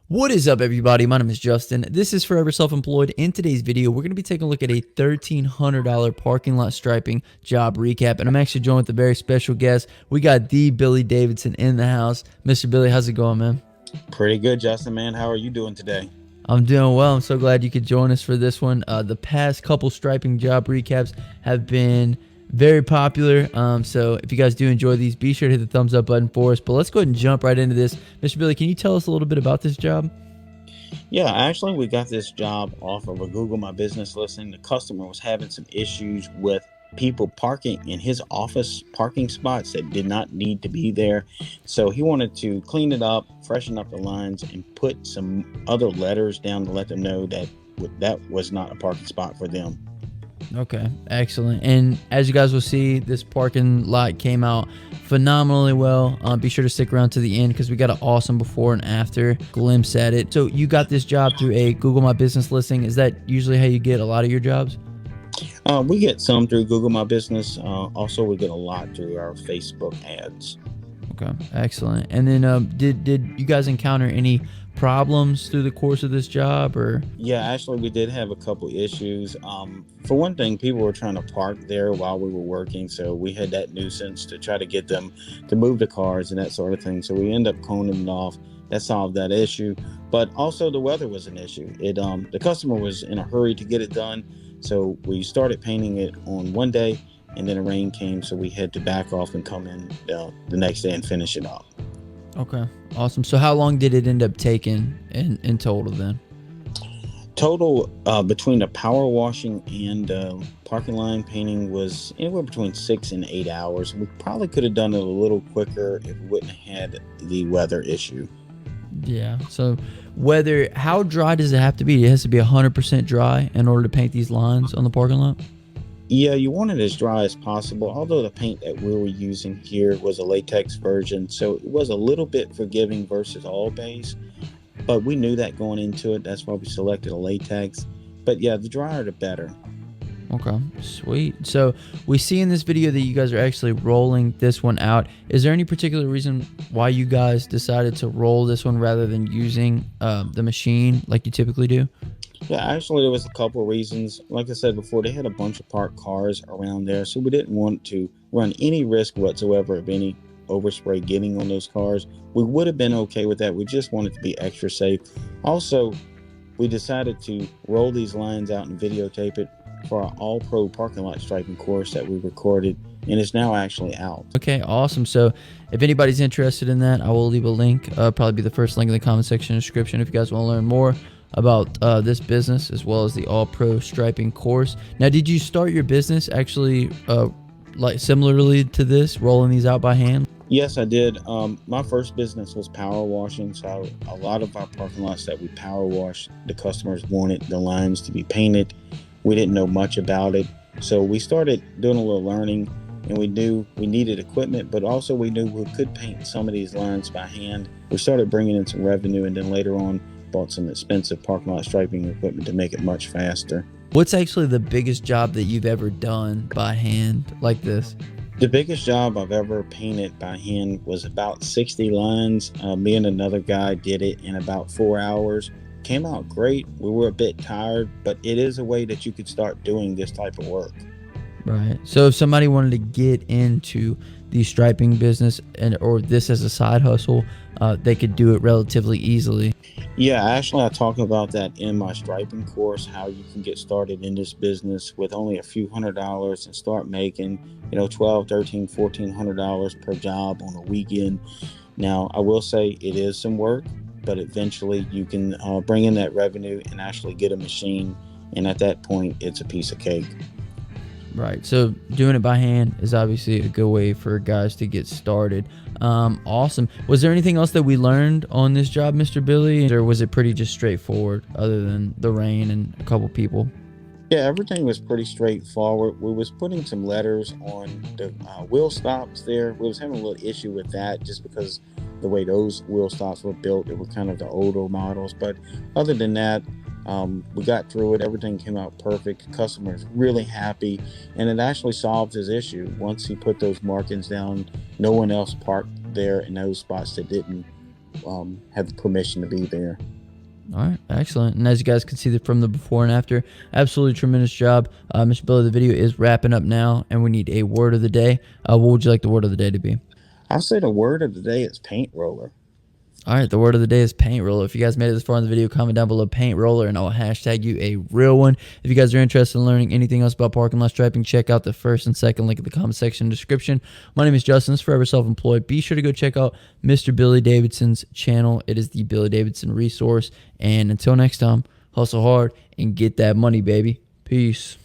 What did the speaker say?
What is up, everybody? My name is Justin. This is Forever Self-Employed. In today's video, we're going to be taking a look at a $1,300 parking lot striping job recap, and I'm actually joined with a very special guest. We got the Billy Davidson in the house. Mr. Billy, how's it going, man? Pretty good, Justin, man. How are you doing today? I'm doing well. I'm so glad you could join us for this one. The past couple striping job recaps have been very popular. So if you guys do enjoy these, be sure to hit the thumbs up button for us. But let's go ahead and jump right into this. Mr. Billy, can you tell us a little bit about this job? Yeah, actually, we got this job off of a Google My Business listing. The customer was having some issues with people parking in his office parking spots that did not need to be there. So he wanted to clean it up, freshen up the lines, and put some other letters down to let them know that that was not a parking spot for them. Okay, excellent. And as you guys will see, this parking lot came out phenomenally well. Be sure to stick around to the end because we got an awesome before and after glimpse at it. So you got this job through a Google My Business listing. Is that usually how you get a lot of your jobs? We get some through Google My Business. Also, we get a lot through our Facebook ads. Okay, excellent. And then did you guys encounter any problems through the course of this job, or? Yeah, actually, we did have a couple issues. For one thing, people were trying to park there while we were working, so we had that nuisance to try to get them to move the cars and that sort of thing. So we ended up coning it off. That solved that issue. But also, the weather was an issue. The customer was in a hurry to get it done, so we started painting it on one day, and then the rain came, so we had to back off and come in the next day and finish it up. Okay, awesome. So how long did it end up taking in total then? Total between the power washing and parking line painting was anywhere between 6 and 8 hours. We probably could have done it a little quicker if we wouldn't have had the weather issue. Yeah. So how dry does it have to be? It has to be 100% dry in order to paint these lines on the parking lot? Yeah, you want it as dry as possible, although the paint that we were using here was a latex version, so it was a little bit forgiving versus all base, but we knew that going into it. That's why we selected a latex. But yeah, the drier the better. Okay, sweet. So we see in this video that you guys are actually rolling this one out. Is there any particular reason why you guys decided to roll this one rather than using the machine like you typically do? Yeah, actually, there was a couple of reasons. Like I said before, they had a bunch of parked cars around there, so we didn't want to run any risk whatsoever of any overspray getting on those cars. We would have been okay with that. We just wanted to be extra safe. Also, we decided to roll these lines out and videotape it for our all-pro parking lot striping course that we recorded, and it's now actually out. Okay, awesome. So if anybody's interested in that, I will leave a link. Probably be the first link in the comment section description if you guys want to learn more about this business as well as the all pro striping course. Now, did you start your business actually like similarly to this, rolling these out by hand? Yes, I did. My first business was power washing, so a lot of our parking lots that we power wash, the customers wanted the lines to be painted. We didn't know much about it, so we started doing a little learning, and we knew we needed equipment, but also we knew we could paint some of these lines by hand. We started bringing in some revenue, and then later on bought some expensive parking lot striping equipment to make it much faster. What's actually the biggest job that you've ever done by hand like this? The biggest job I've ever painted by hand was about 60 lines. Me and another guy did it in about 4 hours. Came out great. We were a bit tired, but it is a way that you could start doing this type of work. Right. So if somebody wanted to get into the striping business or this as a side hustle, they could do it relatively easily. Yeah, actually, I talk about that in my striping course, how you can get started in this business with only a few $100s and start making, $12, $13, $1,400 per job on a weekend. Now, I will say it is some work, but eventually you can bring in that revenue and actually get a machine. And at that point, it's a piece of cake. Right. So doing it by hand is obviously a good way for guys to get started. Awesome. Was there anything else that we learned on this job, Mr. Billy, or was it pretty just straightforward other than the rain and a couple people? Yeah, everything was pretty straightforward. We was putting some letters on the wheel stops there. We was having a little issue with that just because the way those wheel stops were built, they were kind of the older models. But other than that, we got through it. Everything came out perfect. The customer is really happy, and it actually solved his issue. Once he put those markings down, no one else parked there in those spots that didn't have the permission to be there. All right, excellent. And as you guys can see from the before and after, absolutely tremendous job. Mr. Billy, the video is wrapping up now, and we need a word of the day. What would you like the word of the day to be? I'll say the word of the day is paint roller. All right, the word of the day is paint roller. If you guys made it this far in the video, comment down below paint roller, and I'll hashtag you a real one. If you guys are interested in learning anything else about parking lot striping, check out the first and second link in the comment section description. My name is Justin. This is Forever Self-Employed. Be sure to go check out Mr. Billy Davidson's channel. It is the Billy Davidson Resource. And until next time, hustle hard and get that money, baby. Peace.